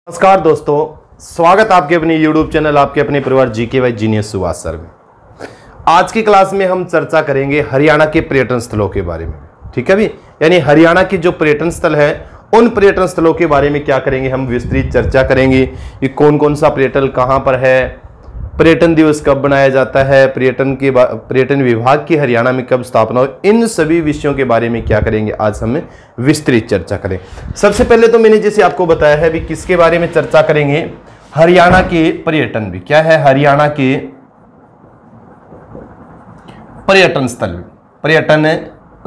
नमस्कार दोस्तों, स्वागत आपके अपने YouTube चैनल आपके अपने परिवार GK by genius Subhash sir में। आज की क्लास में हम चर्चा करेंगे हरियाणा के पर्यटन स्थलों के बारे में। ठीक है भी, यानी हरियाणा की जो पर्यटन स्थल है उन पर्यटन स्थलों के बारे में क्या करेंगे, हम विस्तृत चर्चा करेंगे कि कौन कौन सा पर्यटन कहाँ पर है, पर्यटन दिवस कब बनाया जाता है, पर्यटन विभाग की हरियाणा में कब स्थापना हो, इन सभी विषयों के बारे में क्या करेंगे आज हम विस्तृत चर्चा करें। सबसे पहले तो मैंने जैसे आपको बताया है भी किसके बारे में चर्चा करेंगे, हरियाणा के पर्यटन भी क्या है, हरियाणा के पर्यटन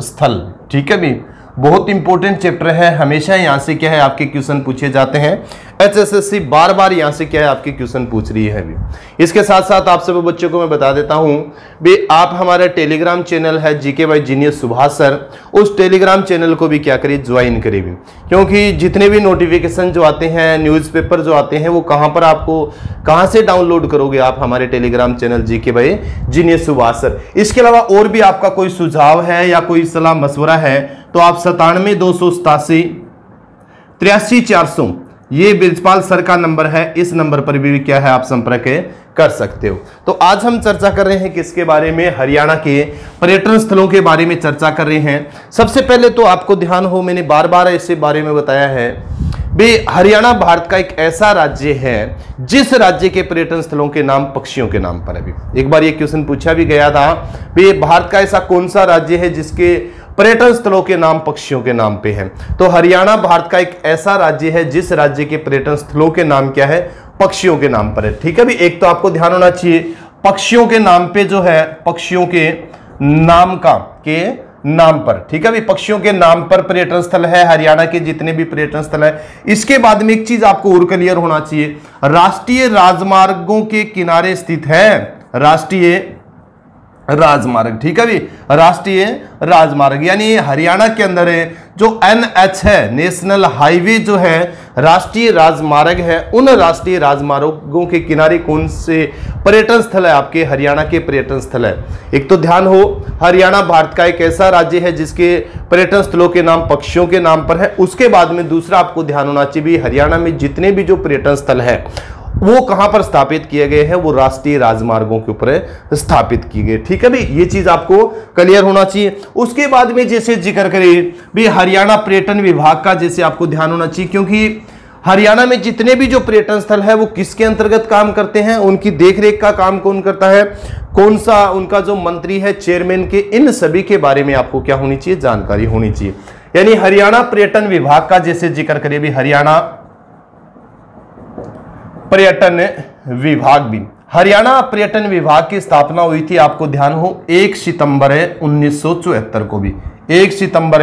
स्थल। ठीक है भी, बहुत इंपॉर्टेंट चैप्टर है, हमेशा यहां से क्या है आपके क्वेश्चन पूछे जाते हैं। एचएसएससी बार बार यहां से क्या है आपके क्वेश्चन पूछ रही है भी। इसके साथ साथ आप सभी बच्चों को मैं बता देता हूं भी, आप हमारा टेलीग्राम चैनल है GK by genius Subhash sir, उस टेलीग्राम चैनल को भी क्या करिए, ज्वाइन करिए भी, क्योंकि जितने भी नोटिफिकेशन जो आते हैं, न्यूज़पेपर जो आते हैं, वो कहां पर आपको कहां से डाउनलोड करोगे, आप हमारे Telegram channel GK by genius Subhash sir. इसके अलावा और भी आपका कोई सुझाव है या कोई सलाह मशवरा है तो आप 97-287-83-400 ये ब्रिजपाल सर का नंबर है, इस नंबर पर भी क्या है आप संपर्क कर सकते हो। तो आज हम चर्चा कर रहे हैं किसके बारे में, हरियाणा के पर्यटन स्थलों के बारे में चर्चा कर रहे हैं। सबसे पहले तो आपको ध्यान हो, मैंने बार बार इसे बारे में बताया है भी, हरियाणा भारत का एक ऐसा राज्य है जिस राज्य के पर्यटन स्थलों के नाम पक्षियों के नाम पर है। भी एक बार ये क्वेश्चन पूछा भी गया था भी, भारत का ऐसा कौन सा राज्य है जिसके पर्यटन स्थलों के नाम पक्षियों के नाम पे हैं। तो हरियाणा भारत का एक ऐसा राज्य है जिस राज्य के पर्यटन स्थलों के नाम क्या है, पक्षियों के नाम पर है। ठीक है भी, एक तो आपको ध्यान होना चाहिए पक्षियों के नाम पे जो है, पक्षियों के नाम पर। ठीक है भी, पक्षियों के नाम पर पर्यटन स्थल है हरियाणा के जितने भी पर्यटन स्थल है। इसके बाद में एक चीज आपको और क्लियर होना चाहिए, राष्ट्रीय राजमार्गों के किनारे स्थित है राष्ट्रीय राजमार्ग। ठीक है भी, राष्ट्रीय राजमार्ग यानी हरियाणा के अंदर है जो NH है, नेशनल हाईवे जो है, राष्ट्रीय राजमार्ग है, उन राष्ट्रीय राजमार्गों के किनारे कौन से पर्यटन स्थल है आपके हरियाणा के पर्यटन स्थल है। एक तो ध्यान हो, हरियाणा भारत का एक ऐसा राज्य है जिसके पर्यटन स्थलों के नाम पक्षियों के नाम पर है। उसके बाद में दूसरा आपको ध्यान होना चाहिए, हरियाणा में जितने भी जो पर्यटन स्थल है वो कहां पर स्थापित किए गए हैं, वो राष्ट्रीय राजमार्गों के ऊपर स्थापित किए गए। ठीक है भी, ये चीज आपको क्लियर होना चाहिए। उसके बाद में जैसे जिक्र करें भी, हरियाणा पर्यटन विभाग का जैसे आपको ध्यान होना चाहिए, क्योंकि हरियाणा में जितने भी जो पर्यटन स्थल है वो किसके अंतर्गत काम करते हैं, उनकी देखरेख का काम कौन करता है, कौन सा उनका जो मंत्री है, चेयरमैन के, इन सभी के बारे में आपको क्या होनी चाहिए, जानकारी होनी चाहिए। यानी हरियाणा पर्यटन विभाग का जैसे जिक्र करें भी, हरियाणा पर्यटन विभाग भी, हरियाणा पर्यटन विभाग की स्थापना हुई थी, आपको ध्यान हो 1 सितंबर 1974 को भी, 1 सितंबर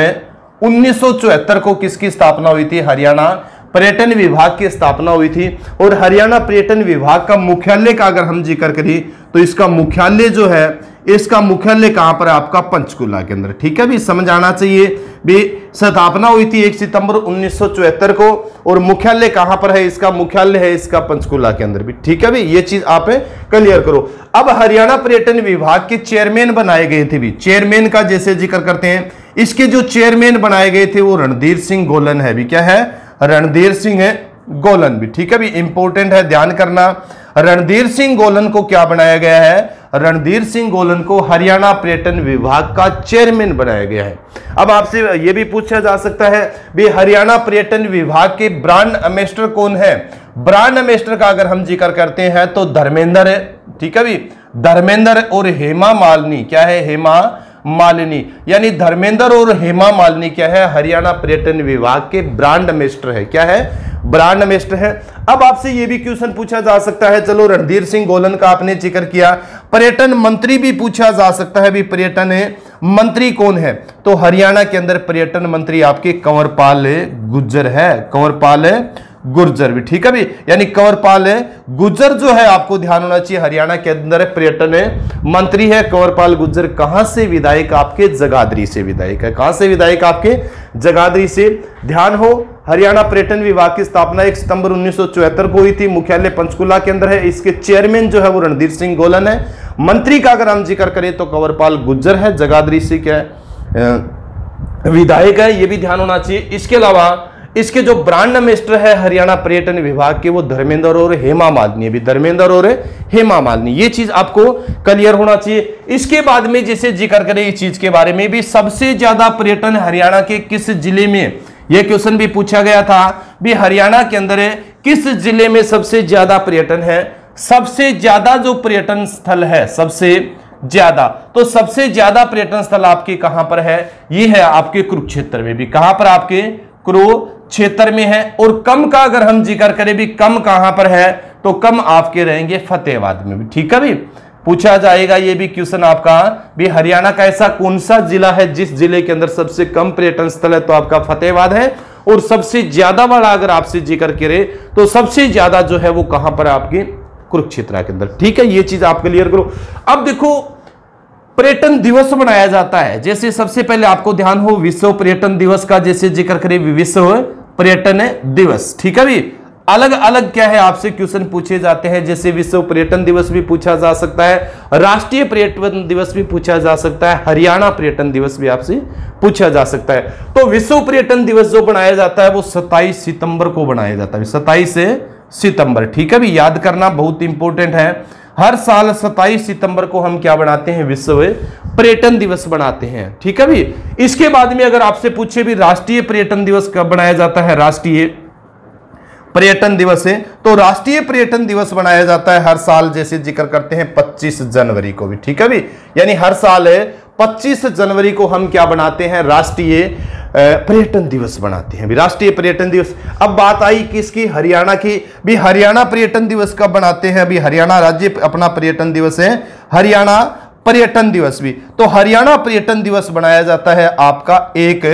1974 को किसकी स्थापना हुई थी, हरियाणा पर्यटन विभाग की स्थापना हुई थी। और हरियाणा पर्यटन विभाग का मुख्यालय का अगर हम जिक्र करें तो इसका मुख्यालय जो है, इसका मुख्यालय कहां पर है आपका, पंचकुला के अंदर। ठीक है भी, समझ आना चाहिए भी, स्थापना हुई थी 1 सितंबर 1974 को और मुख्यालय कहां पर है, इसका मुख्यालय है इसका पंचकुला के अंदर भी। ठीक है भी, ये चीज आप क्लियर करो। अब हरियाणा पर्यटन विभाग के चेयरमैन बनाए गए थे भी, चेयरमैन का जैसे जिक्र करते हैं, इसके जो चेयरमैन बनाए गए थे वो रणधीर सिंह गोलन है भी, क्या है, रणधीर सिंह गोलन भी। ठीक है भी, इंपॉर्टेंट है, ध्यान करना, रणधीर सिंह गोलन को क्या बनाया गया है, रणधीर सिंह गोलन को हरियाणा पर्यटन विभाग का चेयरमैन बनाया गया है। अब आपसे यह भी पूछा जा सकता है भी, हरियाणा पर्यटन विभाग के ब्रांड एम्बेसडर कौन है, ब्रांड एम्बेसडर का अगर हम जिक्र करते हैं तो धर्मेंद्र है। ठीक है भी, धर्मेंद्र और हेमा मालिनी, क्या है, हेमा मालिनी, यानी धर्मेंद्र और हेमा मालिनी क्या है, हरियाणा पर्यटन विभाग के ब्रांड एम्बेसडर है, क्या है, ब्रांड एम्बेसडर है। अब आपसे यह भी क्वेश्चन पूछा जा सकता है, चलो रणधीर सिंह गोलन का आपने जिक्र किया, पर्यटन मंत्री भी पूछा जा सकता है भी, पर्यटन मंत्री कौन है, तो हरियाणा के अंदर पर्यटन मंत्री आपके कंवरपाल गुर्जर है, कंवरपाल गुर्जर भी। ठीक है भी, यानी कंवरपाल गुर्जर जो है आपको ध्यान होना चाहिए, हरियाणा के अंदर पर्यटन मंत्री है कंवरपाल गुर्जर। कहां से विधायक आपके, जगाधरी से विधायक है, कहां से विधायक आपके, जगाधरी से। ध्यान हो, हरियाणा पर्यटन विभाग की स्थापना 1 सितंबर 1974 को हुई थी, मुख्यालय पंचकुला के अंदर है, इसके चेयरमैन जो है वो रणधीर सिंह गोलन है। मंत्री का अगर हम जिक्र करें तो कंवरपाल गुर्जर है, जगाधरी से क्या है विधायक है, ये भी ध्यान होना चाहिए। इसके अलावा इसके जो ब्रांड एम्बेसडर है हरियाणा पर्यटन विभाग के वो धर्मेंद्र और हेमा मालिनी, भी धर्मेंद्र और हेमा मालिनी, ये चीज आपको क्लियर होना चाहिए। इसके बाद में जैसे जिक्र करें इस चीज के बारे में भी, सबसे ज्यादा पर्यटन हरियाणा के किस जिले में, यह क्वेश्चन भी पूछा गया था भी हरियाणा के अंदर किस जिले में सबसे ज्यादा पर्यटन है। सबसे ज्यादा जो पर्यटन स्थल है, सबसे ज्यादा, तो सबसे ज्यादा पर्यटन स्थल आपके कहां पर है, ये है आपके कुरुक्षेत्र में भी। कहां पर, आपके कुरुक्षेत्र में है। और कम का अगर हम जिक्र करें भी, कम कहां पर है, तो कम आपके रहेंगे फतेहाबाद में भी। ठीक है भी, पूछा जाएगा ये भी क्वेश्चन आपका भी, हरियाणा का ऐसा कौन सा जिला है जिस जिले के अंदर सबसे कम पर्यटन स्थल है, तो आपका फतेहाबाद है। और सबसे ज्यादा वाला अगर आपसे जिक्र करें तो सबसे ज्यादा जो है वो कहां पर, आपके कुरुक्षेत्र के अंदर। ठीक है, ये चीज आप क्लियर करो। अब देखो पर्यटन दिवस मनाया जाता है, जैसे सबसे पहले आपको ध्यान हो विश्व पर्यटन दिवस का जैसे जिक्र करें, विश्व पर्यटन दिवस। ठीक है भी, अलग अलग क्या है आपसे क्वेश्चन पूछे जाते हैं, जैसे विश्व पर्यटन दिवस भी पूछा जा सकता है, राष्ट्रीय पर्यटन दिवस भी पूछा जा सकता है, हरियाणा पर्यटन दिवस भी आपसे पूछा जा सकता है। तो विश्व पर्यटन दिवस जो बनाया जाता है वो 27 सितंबर को बनाया जाता है, 27 सितंबर। ठीक है भी, याद करना बहुत इंपॉर्टेंट है। हर साल 27 सितंबर को हम क्या बनाते हैं, विश्व पर्यटन दिवस बनाते हैं। ठीक है भी, इसके बाद में अगर आपसे पूछे भी राष्ट्रीय पर्यटन दिवस कब बनाया जाता है, राष्ट्रीय पर्यटन दिवस है, तो राष्ट्रीय पर्यटन दिवस बनाया जाता है हर साल, जैसे जिक्र करते हैं 25 जनवरी को भी। ठीक है भी, यानी हर साल 25 जनवरी को हम क्या बनाते हैं, राष्ट्रीय पर्यटन दिवस बनाते हैं, राष्ट्रीय पर्यटन दिवस। अब बात आई किसकी, हरियाणा की। भी हरियाणा पर्यटन दिवस कब बनाते हैं, अभी हरियाणा राज्य अपना पर्यटन दिवस है हरियाणा पर्यटन दिवस भी। तो हरियाणा पर्यटन दिवस बनाया जाता है आपका 1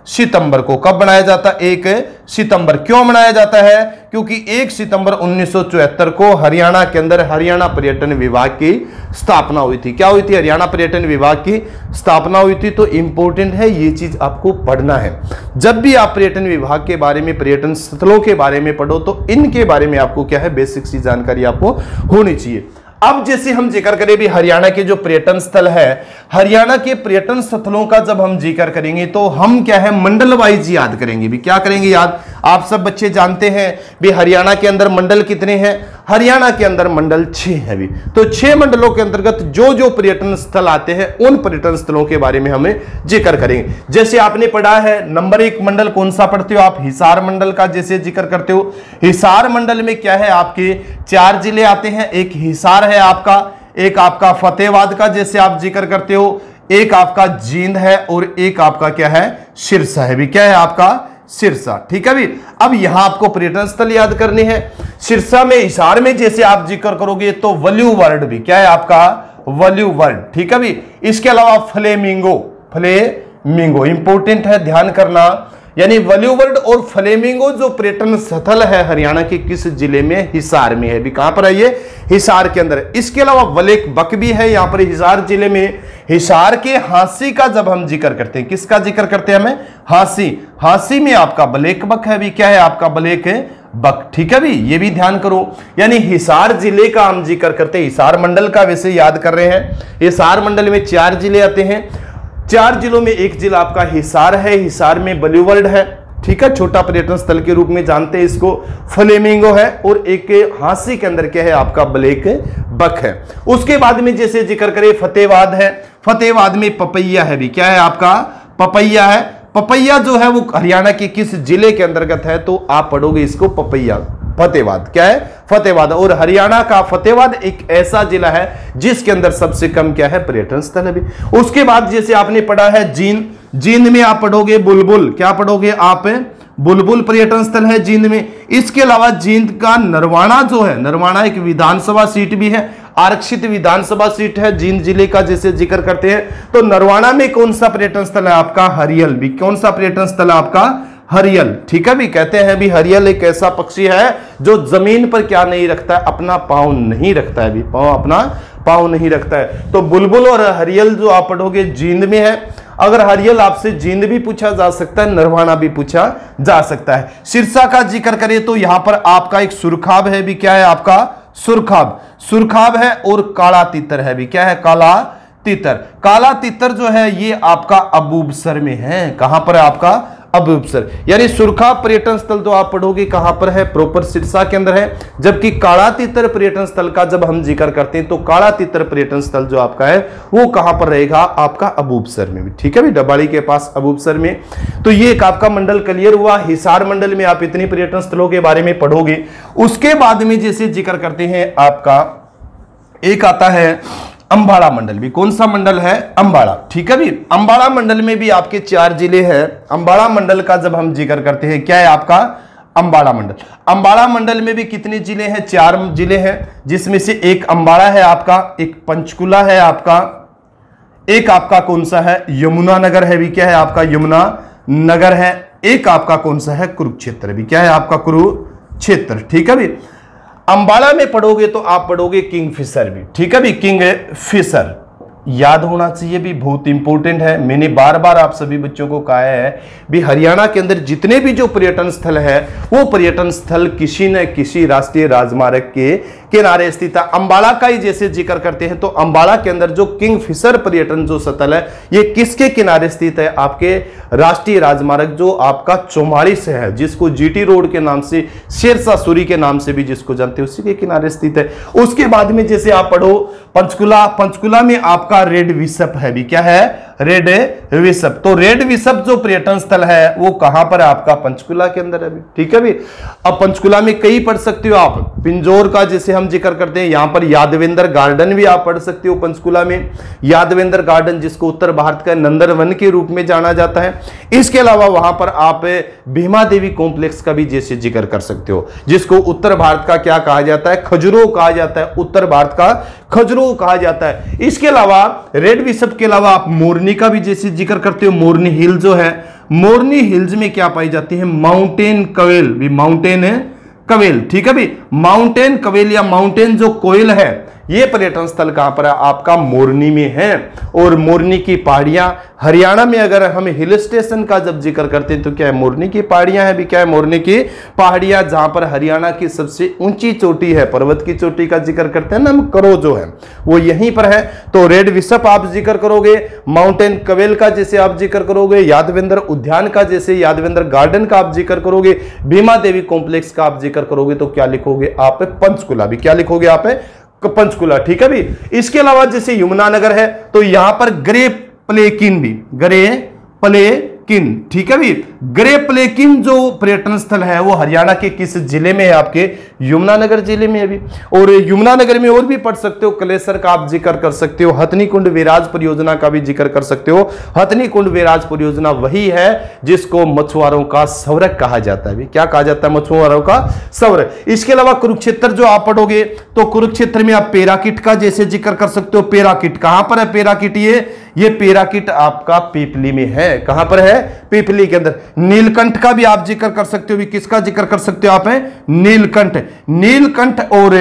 सितंबर को। कब बनाया जाता है, 1 सितंबर। क्यों मनाया जाता है, क्योंकि 1 सितंबर 1974 को हरियाणा के अंदर हरियाणा पर्यटन विभाग की स्थापना हुई थी। क्या हुई थी, हरियाणा पर्यटन विभाग की स्थापना हुई थी। तो इंपॉर्टेंट है, ये चीज आपको पढ़ना है। जब भी आप पर्यटन विभाग के बारे में, पर्यटन स्थलों के बारे में पढ़ो तो इनके बारे में आपको क्या है, बेसिक सी जानकारी आपको होनी चाहिए। अब जैसे हम जिक्र करें भी हरियाणा के जो पर्यटन स्थल है, हरियाणा के पर्यटन स्थलों का जब हम जिक्र करेंगे तो हम क्या है, मंडल वाइज याद करेंगे भी। क्या करेंगे याद, आप सब बच्चे जानते हैं भी हरियाणा के अंदर मंडल कितने हैं, हरियाणा के अंदर मंडल 6 है भी। तो 6 मंडलों के अंतर्गत जो जो पर्यटन स्थल आते हैं उन पर्यटन स्थलों के बारे में हमें जिक्र करेंगे। जैसे आपने पढ़ा है, नंबर 1 मंडल कौन सा पढ़ते हो आप, हिसार मंडल का जैसे जिक्र करते हो। हिसार मंडल में क्या है, आपके 4 जिले आते हैं, एक हिसार है आपका, एक आपका फतेहाबाद का जैसे आप जिक्र करते हो, एक आपका जींद है और एक आपका क्या है, सिरसा है भी। क्या है आपका, सिरसा। ठीक है भी, अब यहां आपको पर्यटन स्थल याद करने हैं। सिरसा में, हिसार में जैसे आप जिक्र करोगे तो वल्यू वर्ड भी, क्या है आपका, वल्यू वर्ड। ठीक है भी, इसके अलावा फ्लेमिंगो, फ्लेमिंगो इंपॉर्टेंट है, ध्यान करना। यानी वल्यू वर्ड और फ्लेमिंगो जो पर्यटन स्थल है हरियाणा के किस जिले में, हिसार में है भी। कहां पर है ये, हिसार के अंदर। इसके अलावा वलेक बक भी है यहां पर हिसार जिले में। हिसार के हांसी का जब हम जिक्र करते हैं, किसका जिक्र करते हैं हमें, हांसी। हांसी में आपका ब्लैक बक है भी। क्या है आपका, ब्लैक बक। ठीक है भी, ये भी ध्यान करो। यानी हिसार जिले का हम जिक्र करते हैं, हिसार मंडल का वैसे याद कर रहे हैं। हिसार मंडल में 4 जिले आते हैं, 4 जिलों में एक जिला आपका हिसार है, हिसार में वल्यू वर्ड है। ठीक है, छोटा पर्यटन स्थल के रूप में जानते हैं इसको, फ्लेमिंगो है, और एक हांसी के अंदर क्या है आपका, ब्लैक बक है। उसके बाद में जैसे जिक्र करें फतेहाबाद है, फतेहाबाद में पपैया है भी। क्या है आपका, पपैया है। पपैया जो है वो हरियाणा के किस जिले के अंतर्गत है, तो आप पढ़ोगे इसको पपैया, फतेहाबाद। क्या है, फतेहाबाद। और हरियाणा का फतेहाबाद एक ऐसा जिला है जिसके अंदर सबसे कम क्या है, पर्यटन स्थल है भी। उसके बाद जैसे आपने पढ़ा है जींद, जींद में आप पढ़ोगे बुलबुल। क्या पढ़ोगे आप, बुलबुल पर्यटन स्थल है जींद में। इसके अलावा जींद का नरवाना जो है, नरवाना एक विधानसभा सीट भी है, आरक्षित विधानसभा सीट है जींद जिले का जैसे जिक्र करते हैं। तो नरवाना में कौन सा पर्यटन स्थल है आपका, हरियल भी। कौन सा पर्यटन स्थल है आपका, हरियल। ठीक है भी, कहते हैं भी हरियल एक ऐसा पक्षी है जो जमीन पर क्या नहीं रखता है, अपना पांव नहीं रखता है भी, अपना पांव नहीं रखता है। तो बुलबुल और हरियल जो आप पढ़ोगे जींद में है। अगर हरियल आपसे जींद भी पूछा जा सकता है, नरवाना भी पूछा जा सकता है। सिरसा का जिक्र करें तो यहां पर आपका एक सुरखाब है भी। क्या है आपका, सुरखाब। सुरखाब है और काला तीतर है भी। क्या है, काला तीतर। काला तीतर जो है ये आपका अबूबसर में है। कहां पर है आपका, अबूबसर। यानी सुरखा पर्यटन स्थल तो आप पढ़ोगे कहां पर है, प्रॉपर सिरसा के अंदर है। जबकि काला तितर पर्यटन स्थल का जब हम जिक्र करते हैं तो काला तितर पर्यटन स्थल जो आपका है वो कहां पर रहेगा, आपका अबूबसर में भी। ठीक है भी, डबाड़ी के पास अबूबसर में। तो ये एक आपका मंडल क्लियर हुआ। हिसार मंडल में आप इतनी पर्यटन स्थलों के बारे में पढ़ोगे। उसके बाद में जैसे जिक्र करते हैं आपका एक आता है अंबाड़ा मंडल भी। कौन सा मंडल है, अंबाड़ा। ठीक है भी, अंबाड़ा मंडल में भी आपके 4 जिले हैं। अंबाड़ा मंडल का जब हम जिक्र करते हैं, क्या है आपका अंबाड़ा मंडल। अंबाड़ा मंडल में भी कितने जिले हैं, 4 जिले हैं, जिसमें से एक अंबाड़ा है आपका, एक पंचकुला है आपका, एक आपका कौन सा है, यमुना नगर है भी, क्या है आपका यमुना नगर है, एक आपका कौन सा है, कुरुक्षेत्र भी, क्या है आपका कुरुक्षेत्र। ठीक है भी, अंबाड़ा में पढ़ोगे तो आप पढ़ोगे किंगफिशर भी। ठीक है भी, किंगफिशर याद होना चाहिए भी, बहुत इंपॉर्टेंट है। मैंने बार बार आप सभी बच्चों को कहा है भी हरियाणा के अंदर जितने भी जो पर्यटन स्थल है वो पर्यटन स्थल किसी न किसी राष्ट्रीय राजमार्ग के किनारे स्थित है। अंबाड़ा का ही जैसे जिक्र करते हैं तो अंबाड़ा के अंदर जो किंगफिशर पर्यटन जो स्थल है ये किसके किनारे स्थित है, आपके राष्ट्रीय राजमार्ग जो आपका 44 है, जिसको जीटी रोड के नाम से, शेरशाह सूरी के नाम से भी जिसको जानते हैं, उसी के किनारे स्थित है। उसके बाद में जैसे आप पढ़ो पंचकुला, पंचकुला में आपका रेड विशप है भी, क्या है, रेड विशप। तो रेड विशप जो पर्यटन स्थल है वो कहां पर है, आपका पंचकुला के अंदर है भी। ठीक है भी, अब पंचकुला में कई पढ़ सकते हो आप। पिंजौर का जैसे हम जिक्र करते हैं, यहां पर यादवेंद्र गार्डन भी आप पढ़ सकते हो पंचकुला में। यादवेंद्र गार्डन जिसको उत्तर भारत का नंदनवन के रूप में जाना जाता है। इसके अलावा वहां पर आप भीमा देवी कॉम्प्लेक्स का भी जैसे जिक्र कर सकते हो, जिसको उत्तर भारत का क्या कहा जाता है, खजुराहो कहा जाता है, उत्तर भारत का खजुराहो कहा जाता है। इसके अलावा रेड विशप के अलावा आप मोरनी का भी जैसे जिक्र करते हो। मोरनी हिल जो है, मोरनी हिल्स में क्या पाई जाती है, माउंटेन कवेल भी, माउंटेन कवेल। ठीक है भी, माउंटेन कवेल या माउंटेन जो कोयल है ये पर्यटन स्थल कहां पर है, आपका मोरनी में है। और मोरनी की पहाड़ियां, हरियाणा में अगर हम हिल स्टेशन का जब जिक्र करते हैं तो क्या है, मोरनी की पहाड़ियां है भी, क्या है, मोरनी की पहाड़ियां, जहां पर हरियाणा की सबसे ऊंची चोटी है, पर्वत की चोटी का जिक्र करते हैं ना हम, करो जो है वो यहीं पर है। तो रेड विशप आप जिक्र करोगे, माउंटेन कवेल का जैसे आप जिक्र करोगे, यादवेंद्र उद्यान का जैसे यादवेंद्र गार्डन का आप जिक्र करोगे, भीमा देवी कॉम्प्लेक्स का आप जिक्र करोगे तो क्या लिखोगे आप, पंचकुला भी, क्या लिखोगे आप, पंचकुला। ठीक है भी, इसके अलावा जैसे यमुना नगर है तो यहां पर ग्रे प्लेकिन भी, ग्रे प्लेकिन। ठीक है भी, ग्रे प्लेकिन जो पर्यटन स्थल है वो हरियाणा के किस जिले में है, आपके यमुनानगर जिले में है भी। और यमुनानगर में और भी पढ़ सकते हो, कलेसर का आप जिक्र कर सकते हो, हथनी कुंड विराज परियोजना का भी जिक्र कर सकते हो। हथनी कुंड विराज परियोजना वही है जिसको मछुआरों का स्वर्ग कहा जाता है भी, क्या कहा जाता है, मछुआरों का स्वर्ग। इसके अलावा कुरुक्षेत्र जो आप पढ़ोगे तो कुरुक्षेत्र में आप पेराकिट का जैसे जिक्र कर सकते हो। पेराकिट कहां पर है, पेराकिट ये पेराकिट आपका पीपली में है, कहां पर है, पीपली के अंदर। नीलकंठ का भी आप जिक्र कर सकते हो भी, किसका जिक्र कर सकते हो आप, नीलकंठ। नीलकंठ और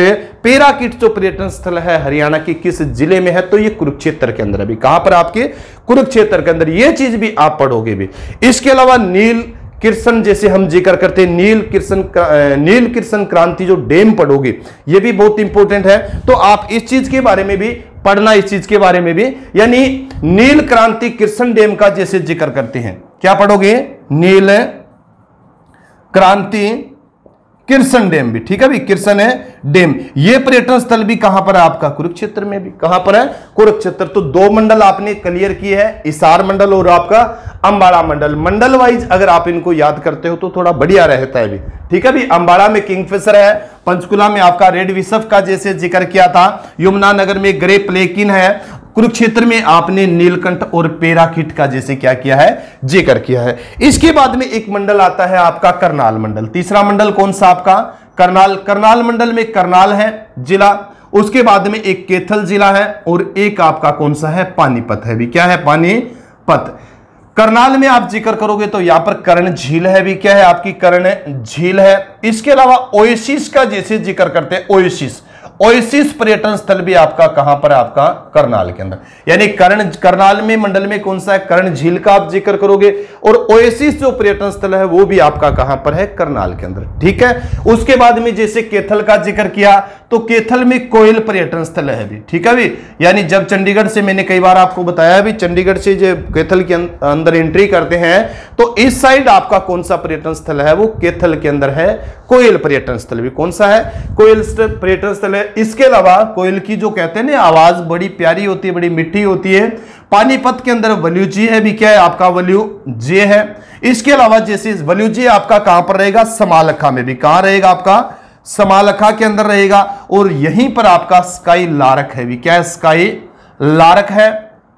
पेराकिट जो पर्यटन स्थल है हरियाणा के किस जिले में है, तो ये कुरुक्षेत्र के अंदर है भी, कहां पर आपके, कुरुक्षेत्र के अंदर। ये चीज भी आप पढ़ोगे भी। इसके अलावा नील कृष्ण जैसे हम जिक्र करते हैं, नील कृष्ण क्रांति जो डैम पढ़ोगे ये भी बहुत इंपॉर्टेंट है। तो आप इस चीज के बारे में भी पढ़ना, इस चीज के बारे में भी, यानी नील क्रांति कृष्ण डैम का जैसे जिक्र करते हैं, क्या पढ़ोगे, नील क्रांति कृष्ण डैम भी। ठीक है भी, कृष्ण डैम ये पर्यटन स्थल भी कहां पर है, आपका कुरुक्षेत्र में भी, कहां पर है, कुरुक्षेत्र। तो 2 मंडल आपने क्लियर किए हैं, हिसार मंडल और आपका अंबाड़ा मंडल। मंडल वाइज अगर आप इनको याद करते हो तो थोड़ा बढ़िया रहता है भी। ठीक है भी, अंबाड़ा में किंगफिशर है, पंचकुला में आपका रेड विशप का जैसे जिक्र किया था, यमुनानगर में ग्रे प्लेकिन है, कुरुक्षेत्र में आपने नीलकंठ और पेराकिट का जैसे क्या किया है, जिक्र किया है। इसके बाद में एक मंडल आता है आपका करनाल मंडल। तीसरा मंडल कौन सा आपका, करनाल। करनाल मंडल में करनाल है जिला, उसके बाद में एक कैथल जिला है और एक आपका कौन सा है, पानीपत है भी, क्या है, पानीपत। करनाल में आप जिक्र करोगे तो यहां पर कर्ण झील है भी, क्या है आपकी, कर्ण झील है। इसके अलावा ओएसिस का जैसे जिक्र करते हैं, ओएसिस, ओएसिस पर्यटन स्थल भी आपका कहां पर है, आपका करनाल के अंदर। यानी करनाल में मंडल में कौन सा है, कर्ण झील का आप जिक्र करोगे, और ओएसिस जो पर्यटन स्थल है वो भी आपका कहां पर है, करनाल के अंदर। ठीक है, उसके बाद में जैसे कैथल का जिक्र किया तो कैथल में कोयल पर्यटन स्थल है भी, ठीक है भी। यानी जब चंडीगढ़ से, मैंने कई बार आपको बताया भी, चंडीगढ़ से जब कैथल के अंदर एंट्री करते हैं तो इस साइड आपका कौन सा पर्यटन स्थल है, वो कैथल के अंदर है कोयल पर्यटन स्थल भी। कौन सा है? कोयल पर्यटन स्थल है। इसके अलावा कोयल की जो कहते हैं ना आवाज बड़ी प्यारी होती है, बड़ी मीठी होती है। पानीपत के अंदर वल्यूजी है भी, क्या है आपका वल्यूजे है। इसके अलावा जैसे वल्यूजी आपका कहां पर रहेगा? समालखा में भी। कहां रहेगा आपका? समालखा के अंदर रहेगा। और यहीं पर आपका स्काई लारक है भी। क्या है? स्काई लारक है।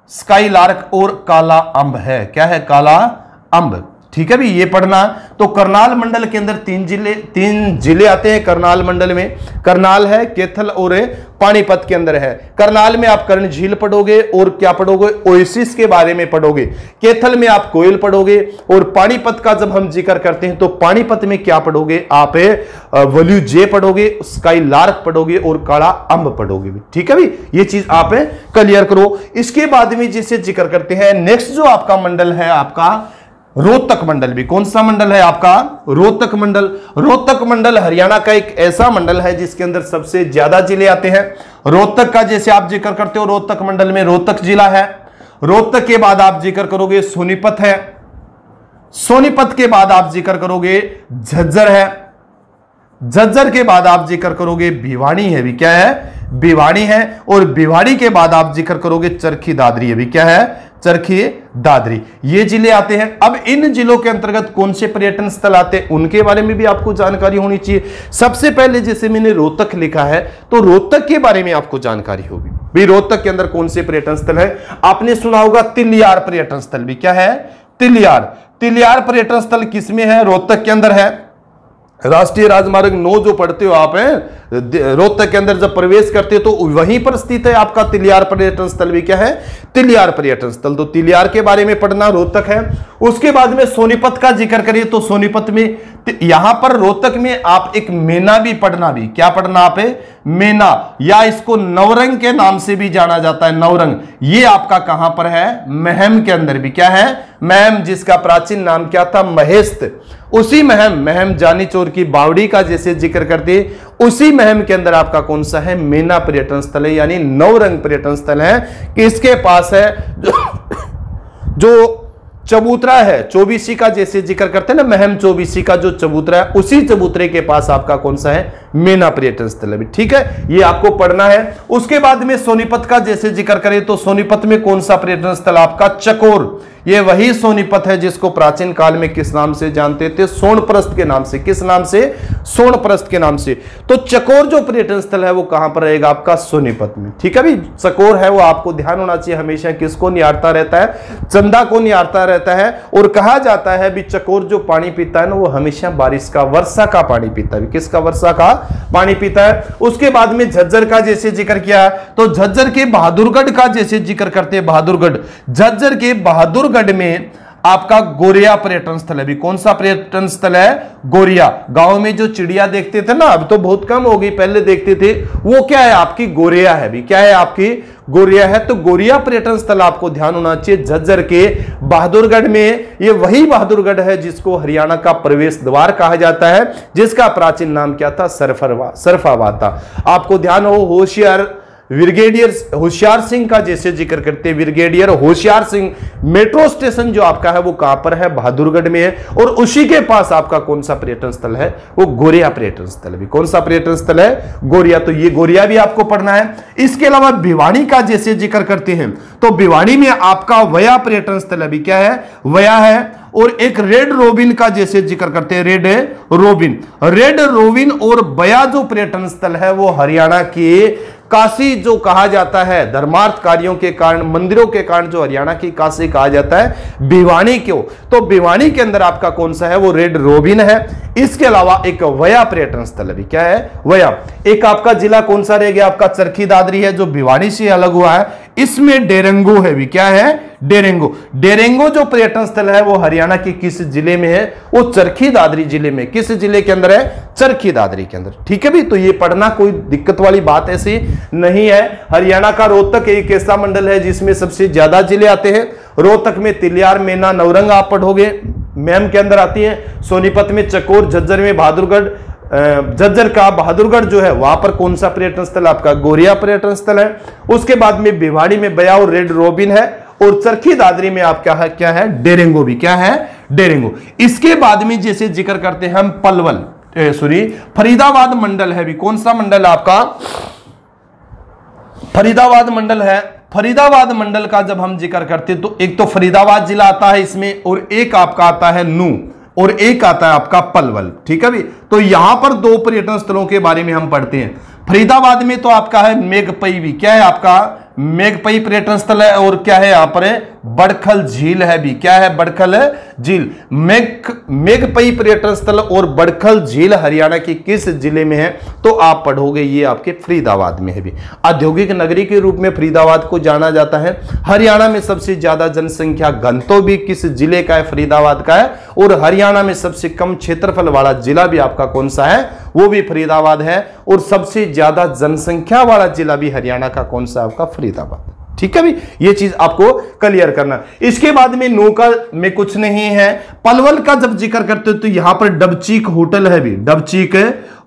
स्काई लारक और काला अंब है। क्या है? काला अंब, ठीक है भी, ये पढ़ना। तो करनाल मंडल के अंदर तीन जिले आते हैं करनाल मंडल में। करनाल है, कैथल और पानीपत के अंदर है। करनाल में आप कर्ण झील पढ़ोगे और क्या पढ़ोगे? ओएसिस के बारे में पढ़ोगे। कैथल में आप कोयल पढ़ोगे। और पानीपत का जब हम जिक्र करते हैं तो पानीपत में क्या पढ़ोगे आप? वल्यूजे पढ़ोगे, स्काई लार्क पढ़ोगे और काला अंब पढ़ोगे, ठीक है भी। ये चीज आप क्लियर करो। इसके बाद में जिसे जिक्र करते हैं, नेक्स्ट जो आपका मंडल है आपका रोहतक मंडल भी। कौन सा मंडल है आपका? रोहतक मंडल। रोहतक मंडल हरियाणा का एक ऐसा मंडल है जिसके अंदर सबसे ज्यादा जिले आते हैं। रोहतक का जैसे आप जिक्र करते हो, रोहतक मंडल में रोहतक जिला है। रोहतक के बाद आप जिक्र करोगे सोनीपत है। सोनीपत के बाद आप जिक्र करोगे झज्जर है। झज्जर के बाद आप जिक्र करोगे भिवानी है भी। क्या है? भिवानी है। और भिवानी के बाद आप जिक्र करोगे चरखी दादरी है भी। क्या है? चरखी दादरी। ये जिले आते हैं। अब इन जिलों के अंतर्गत कौन से पर्यटन स्थल आते हैं उनके बारे में भी आपको जानकारी होनी चाहिए। सबसे पहले जैसे मैंने रोहतक लिखा है तो रोहतक के बारे में आपको जानकारी होगी भाई। रोहतक के अंदर कौन से पर्यटन स्थल है? आपने सुना होगा तिलियार पर्यटन स्थल भी। क्या है? तिलियार। तिलियार पर्यटन स्थल किसमें है? रोहतक के अंदर है। राष्ट्रीय राजमार्ग 9 जो पढ़ते हो आप रोहतक के अंदर जब प्रवेश करते हो तो वहीं पर स्थित है आपका तिलियार पर्यटन स्थल भी। क्या है? तिलियार पर्यटन स्थल। तो तिलियार के बारे में पढ़ना, रोहतक है। उसके बाद में सोनीपत का जिक्र करिए तो सोनीपत में, यहां पर रोहतक में आप एक मेना भी पढ़ना भी। क्या पढ़ना आप? मेना, या इसको नवरंग के नाम से भी जाना जाता है। नवरंग ये आपका कहां पर है? महम के अंदर भी। क्या है? महम, जिसका प्राचीन नाम क्या था? महेस्त। उसी महम जानी चोर की बावड़ी का जैसे जिक्र करते, उसी महम के अंदर आपका कौन सा है? मेना पर्यटन स्थल है, यानी नवरंग पर्यटन स्थल है। कि इसके पास है जो चबूतरा है, चौबीसी का जैसे जिक्र करते हैं ना, महम चौबीसी का जो चबूतरा है, उसी चबूतरे के पास आपका कौन सा है? मेना पर्यटन स्थल है, ठीक है। ये आपको पढ़ना है। उसके बाद में सोनीपत का जैसे जिक्र करें तो सोनीपत में कौन सा पर्यटन स्थल आपका? चकोर। ये वही सोनीपत है जिसको प्राचीन काल में किस नाम से जानते थे? सोनप्रस्थ के नाम से। किस नाम से? सोनप्रस्थ के नाम से। तो चकोर जो पर्यटन स्थल है वो कहां पर रहेगा आपका? सोनीपत में, ठीक है भी। चकोर है वो आपको ध्यान होना चाहिए हमेशा, किसको निहारता रहता है? चंदा को निहारता रहता है। और कहा जाता है भी चकोर जो पानी पीता है ना वो हमेशा बारिश का, वर्षा का पानी पीता है। किसका? वर्षा का पानी पीता है। उसके बाद में झज्जर का जैसे जिक्र किया तो झज्जर के बहादुरगढ़ का जैसे जिक्र करते हैं, बहादुरगढ़। झज्जर के बहादुरगढ़ में आपका गोरिया पर्यटन स्थल है भी। कौन सा पर्यटन स्थल है? गोरिया। गांव में जो चिड़िया देखते थे ना, अब तो बहुत कम हो गई, पहले देखते थे, वो क्या है आपकी? गोरिया है भी। क्या है आपकी? गोरिया है। तो गोरिया पर्यटन स्थल आपको ध्यान होना चाहिए झज्जर के बहादुरगढ़ में। ये वही बहादुरगढ़ है जिसको हरियाणा का प्रवेश द्वार कहा जाता है, जिसका प्राचीन नाम क्या था? सरफाबाद था। आपको ध्यान हो, होशियार ब्रिगेडियर होशियार सिंह का जैसे जिक्र करते हैं, brigadier Hoshiyar Singh metro station जो आपका है वो कहां पर है? बहादुरगढ़ में है। और उसी के पास आपका कौन सा पर्यटन स्थल है? वो गोरिया पर्यटन स्थल भी। कौन सा पर्यटन स्थल है? गोरिया। तो ये गोरिया भी आपको पढ़ना है। इसके अलावा भिवानी का जैसे जिक्र करते हैं तो भिवानी में आपका वया पर्यटन स्थल अभी क्या है? वया है। और एक रेड रोबिन का जैसे जिक्र करते हैं, रेड रोबिन और बया जो पर्यटन स्थल है वो हरियाणा के काशी जो कहा जाता है, धर्मार्थ कार्यों के कारण, मंदिरों के कारण जो हरियाणा की काशी कहा जाता है, भिवानी क्यों? तो भिवानी के अंदर आपका कौन सा है? वो रेड रोबिन है। इसके अलावा एक वया पर्यटन स्थल भी। क्या है? वया। एक आपका जिला कौन सा रह गया? आपका चरखी दादरी है जो भिवानी से अलग हुआ है। इसमें डेरेंगो है भी। क्या है? डेरेंगो जो पर्यटन स्थल है वो हरियाणा के किस जिले में है? वो चरखी दादरी जिले में। किस जिले के अंदर है? चरखी दादरी के अंदर, ठीक है भी। तो ये पढ़ना कोई दिक्कत वाली बात ऐसी नहीं है। हरियाणा का रोहतक एक ऐसा मंडल है जिसमें सबसे ज्यादा जिले आते हैं। रोहतक में तिलियार, मेना, नवरंग आप पढ़ोगे, मैम के अंदर आती है। सोनीपत में चकोर, झज्जर में बहादुरगढ़, झज्जर का बहादुरगढ़ जो है वहां पर कौन सा पर्यटन स्थल आपका गोरिया पर्यटन स्थल है। उसके बाद में भिवाड़ी में बया और रेड रोबिन है, और चरखी दादरी में आप क्या है डेरेंगो भी, क्या है डेरेंगो। इसके बाद में जैसे जिक्र करते हैं हम पलवल फरीदाबाद मंडल है भी, कौन सा मंडल आपका फरीदाबाद मंडल है। फरीदाबाद मंडल का जब हम जिक्र करते हैं तो एक तो फरीदाबाद जिला आता है इसमें, और एक आपका आता है नू, और एक आता है आपका पलवल, ठीक है भी। तो यहां पर दो पर्यटन स्थलों के बारे में हम पढ़ते हैं। फरीदाबाद में तो आपका है मेघपई भी, क्या है आपका मेघपई पर्यटन स्थल है, और क्या है यहां पर बड़खल झील है भी, क्या है बड़खल झील। मेघपई पर्यटन स्थल और बड़खल झील हरियाणा के किस जिले में है, तो आप पढ़ोगे ये आपके फरीदाबाद में है भी। औद्योगिक नगरी के रूप में फरीदाबाद को जाना जाता है। हरियाणा में सबसे ज्यादा जनसंख्या घनत्व भी किस जिले का है, फरीदाबाद का है। और हरियाणा में सबसे कम क्षेत्रफल वाला जिला भी आपका कौन सा है, वो भी फरीदाबाद है। और सबसे ज्यादा जनसंख्या वाला जिला भी हरियाणा का कौन सा आपका फरीदाबाद, ठीक है भी। ये चीज आपको क्लियर करना। इसके बाद में नौका में कुछ नहीं है। पलवल का जब जिक्र करते हो तो यहां पर डबचीक होटल है भी, डबचीक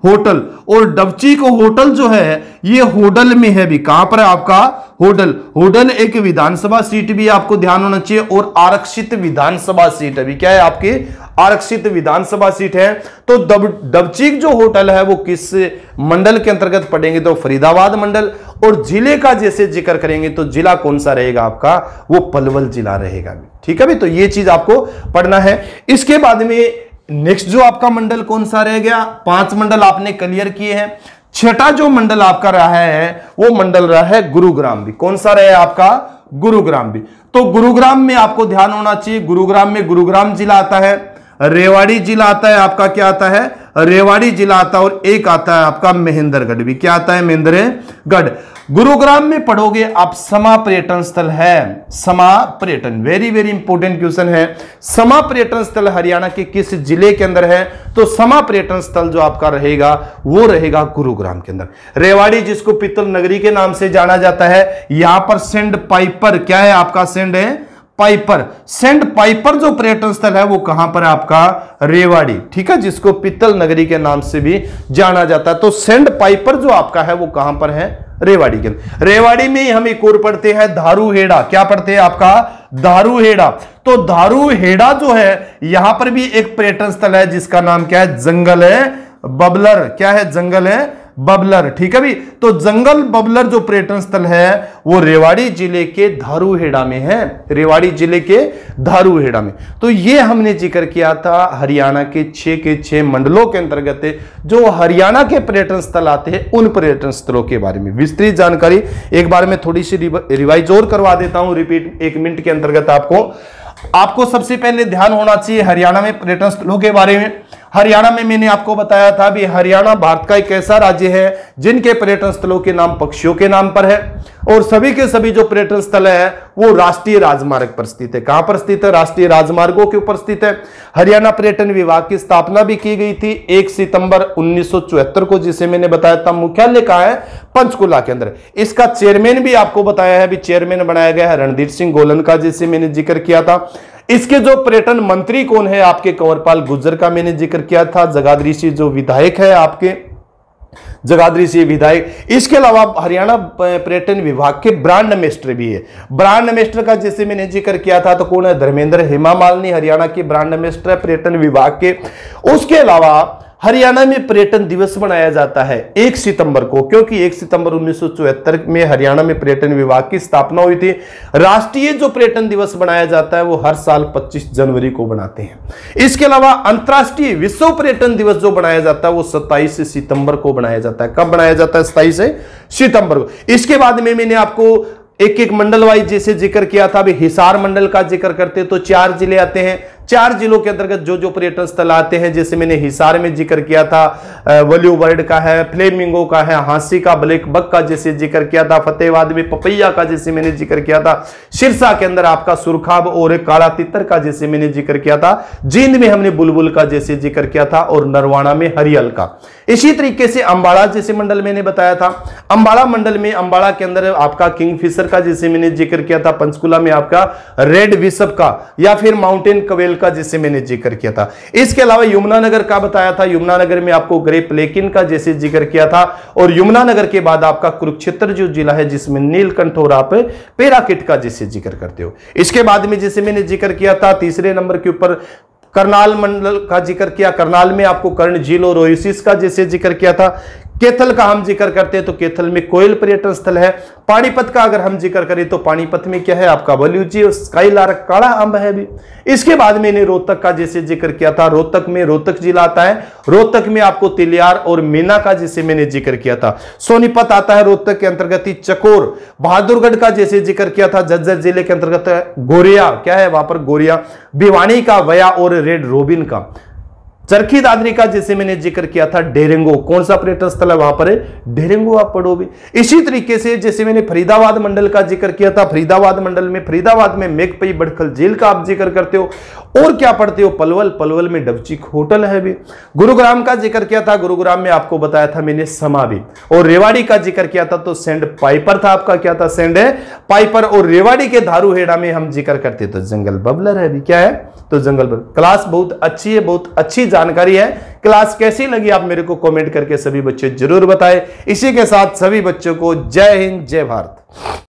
होटल। और डबचीक होटल जो है ये होडल में है भी, कहां पर है आपका होडल। होडल एक विधानसभा सीट भी आपको ध्यान होना चाहिए, और आरक्षित विधानसभा सीट है भी, क्या है आपकी आरक्षित विधानसभा सीट है। तो डबचीक जो होटल है वो किस मंडल के अंतर्गत पड़ेंगे, तो फरीदाबाद मंडल। और जिले का जैसे जिक्र करेंगे तो जिला कौन सा रहेगा आपका, वो पलवल जिला रहेगा, ठीक है भी। तो ये चीज आपको पढ़ना है। इसके बाद में नेक्स्ट जो आपका मंडल कौन सा रह गया, 5 मंडल आपने क्लियर किए हैं। छठा जो मंडल आपका रहा है वो मंडल रहा है गुरुग्राम भी, कौन सा रहा आपका गुरुग्राम भी। तो गुरुग्राम में आपको ध्यान होना चाहिए, गुरुग्राम में गुरुग्राम जिला आता है, रेवाड़ी जिला आता है आपका, क्या आता है रेवाड़ी जिला आता है, और एक आता है आपका महेंद्रगढ़ भी, क्या आता है महेंद्रगढ़। गुरुग्राम में पढ़ोगे आप समा पर्यटन स्थल है, समा पर्यटन, वेरी वेरी इंपॉर्टेंट क्वेश्चन है। समा पर्यटन स्थल हरियाणा के किस जिले के अंदर है, तो समा पर्यटन स्थल जो आपका रहेगा वो रहेगा गुरुग्राम के अंदर। रेवाड़ी जिसको पित्तल नगरी के नाम से जाना जाता है, यहां पर सेंड पाइपर, क्या है आपका सेंड है पाइपर। सेंट पाइपर जो पर्यटन स्थल है वो कहां पर है आपका रेवाड़ी, ठीक है, जिसको पित्तल नगरी के नाम से भी जाना जाता है। तो सेंट पाइपर जो आपका है वो कहां पर है, रेवाड़ी के अंदर। रेवाड़ी में हम एक और पढ़ते हैं धारूहेड़ा, क्या पढ़ते हैं आपका धारूहेड़ा। तो धारूहेड़ा जो है यहां पर भी एक पर्यटन स्थल है जिसका नाम क्या है, जंगल है बबलर, क्या है जंगल है बबलर, ठीक है भी। तो जंगल बबलर जो पर्यटन स्थल है वो रेवाड़ी जिले के धारूहेड़ा में है, रेवाड़ी जिले के धारूहेड़ा में। तो ये हमने जिक्र किया था हरियाणा के 6 मंडलों के अंतर्गत जो हरियाणा के पर्यटन स्थल आते हैं उन पर्यटन स्थलों के बारे में विस्तृत जानकारी एक बार में थोड़ी सी रिवाइज और करवा देता हूं, रिपीट 1 मिनट के अंतर्गत। आपको सबसे पहले ध्यान होना चाहिए हरियाणा में पर्यटन स्थलों के बारे में। हरियाणा में मैंने आपको बताया था भी हरियाणा भारत का एक ऐसा राज्य है जिनके पर्यटन स्थलों के नाम पक्षियों के नाम पर है, और सभी के सभी जो पर्यटन स्थल है वो राष्ट्रीय राजमार्ग पर स्थित है। कहां पर स्थित है, राष्ट्रीय राजमार्गों के ऊपर स्थित है। हरियाणा पर्यटन विभाग की स्थापना भी की गई थी 1 सितंबर 1974 को, जिसे मैंने बताया था मुख्यालय कहां है, पंचकुला के अंदर। इसका चेयरमैन भी आपको बताया है, भी चेयरमैन बनाया गया है रणधीर सिंह गोलन का, जिसे मैंने जिक्र किया था। इसके जो पर्यटन मंत्री कौन है, आपके कंवरपाल गुर्जर का मैंने जिक्र किया था। जगाधरी से जो विधायक है आपके, जगाधरी से विधायक। इसके अलावा हरियाणा पर्यटन विभाग के ब्रांड एम्बेसडर भी है। ब्रांड एम्बेसडर का जैसे मैंने जिक्र किया था तो कौन है, धर्मेंद्र हेमा मालिनी हरियाणा के ब्रांड एम्बेसडर पर्यटन विभाग के। उसके अलावा हरियाणा में पर्यटन दिवस मनाया जाता है 1 सितंबर को, क्योंकि 1 सितंबर 1974 में हरियाणा में पर्यटन विभाग की स्थापना हुई थी। राष्ट्रीय जो पर्यटन दिवस मनाया जाता है वो हर साल 25 जनवरी को बनाते हैं। इसके अलावा अंतर्राष्ट्रीय विश्व पर्यटन दिवस जो बनाया जाता है वो 27 सितंबर को बनाया जाता है। कब बनाया जाता है, 27 सितंबर को। इसके बाद में मैंने आपको एक मंडल वाइज जैसे जिक्र किया था, अभी हिसार मंडल का जिक्र करते तो 4 जिले आते हैं। 4 जिलों के अंतर्गत जो जो पर्यटन स्थल आते हैं, जैसे मैंने हिसार में जिक्र किया था वल्यू बर्ड का है, फ्लेमिंगो का है, हांसी का, ब्लैक बक का जैसे जिक्र किया था, फतेहाबाद में पपैया का जैसे मैंने जिक्र किया था, सिरसा के अंदर आपका सुरखाब और काला तितर का जैसे मैंने जिक्र किया था, जींद में हमने बुलबुल का जैसे जिक्र किया था, और नरवाना में हरियल का। इसी तरीके से अंबाला जैसे मंडल मैंने बताया था। अंबाला मंडल में अंबाला के अंदर आपका किंगफिशर का जैसे मैंने जिक्र किया था, पंचकुला में आपका रेड बिशप का या फिर माउंटेन कवेल का जिसे मैंने जिक्र किया था। इसके अलावा यमुनानगर का बताया था, यमुनानगर में आपको ग्रेप लेकिन का जैसे जिक्र किया था, और यमुनानगर के बाद आपका कुरुक्षेत्र जो जिला है जिसमें नीलकंठ और आप पैराकिट का जैसे जिक्र करते हो। इसके बाद में जैसे मैंने जिक्र किया था तीसरे नंबर के ऊपर करनाल मंडल का जिक्र किया, करनाल में आपको कर्ण झील और ओएसिस का जैसे जिक्र किया था। कैथल का हम जिक्र करते हैं तो कैथल में कोयल पर्यटन स्थल है। पानीपत का अगर हम जिक्र करें तो पानीपत में क्या है आपका बलूची और स्काईलार्क काला अंब है भी। इसके बाद मैंने रोहतक का जैसे जिक्र किया था, रोहतक में रोहतक जिला आता है, रोहतक में आपको तिलियार और मीना का जैसे मैंने जिक्र किया था। सोनीपत आता है रोहतक के अंतर्गत ही, चकोर बहादुरगढ़ का जैसे जिक्र किया था, झज्जर जिले के अंतर्गत गोरिया क्या है वहां पर गोरिया, भिवानी का वया और रेड रोबिन का, चरखी दादरी का जैसे मैंने जिक्र किया था डेरेंगो, कौन सा पर्यटन स्थल है वहां पर डेरेंगो आप पढ़ोगे। इसी तरीके से जैसे मैंने फरीदाबाद मंडल का जिक्र किया था, फरीदाबाद मंडल में फरीदाबाद में मेघपई बड़खल झील का आप जिक्र करते हो। और क्या पढ़ते हो पलवल, पलवल में डबचिक होटल है भी। गुरुग्राम का जिक्र किया था, गुरुग्राम में आपको बताया था मैंने समाधि, और रेवाड़ी का जिक्र किया था तो सेंड पाइपर था आपका, क्या था सेंड पाइपर। और रेवाड़ी के धारूहेड़ा में हम जिक्र करते तो जंगल बबलर है भी, क्या है तो जंगल बबलर। क्लास बहुत अच्छी है, बहुत अच्छी जानकारी है। क्लास कैसी लगी आप मेरे को कमेंट करके सभी बच्चे जरूर बताएं। इसी के साथ सभी बच्चों को जय हिंद जय भारत।